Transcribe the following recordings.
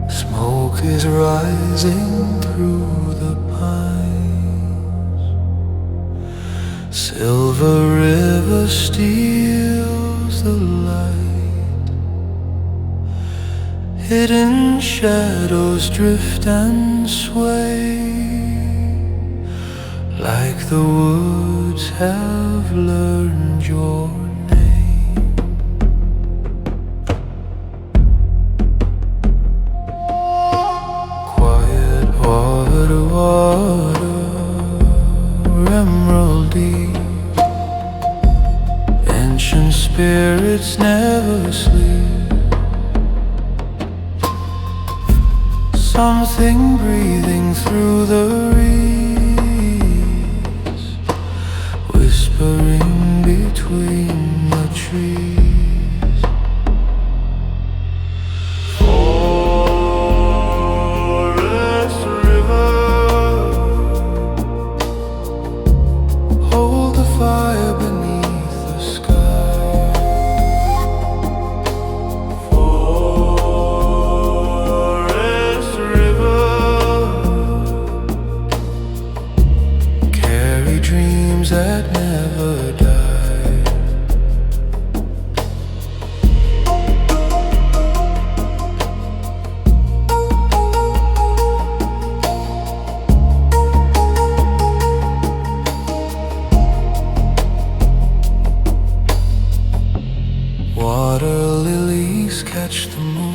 Smoke is rising through the pines. Silver river steals the light. Hidden shadows drift and sway, like the woods have learned your name. Quiet water, water, emerald deep. Ancient spirits never sleep. Something breathing through the reeds, whispering between the trees. Forest river, hold the fire beneath the sky. Forest river, carry dreams that never die. Water lilies catch the moon.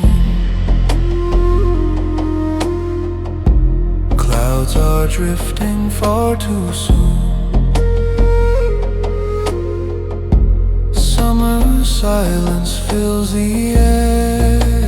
Clouds are drifting far too soon. Summer silence fills the air.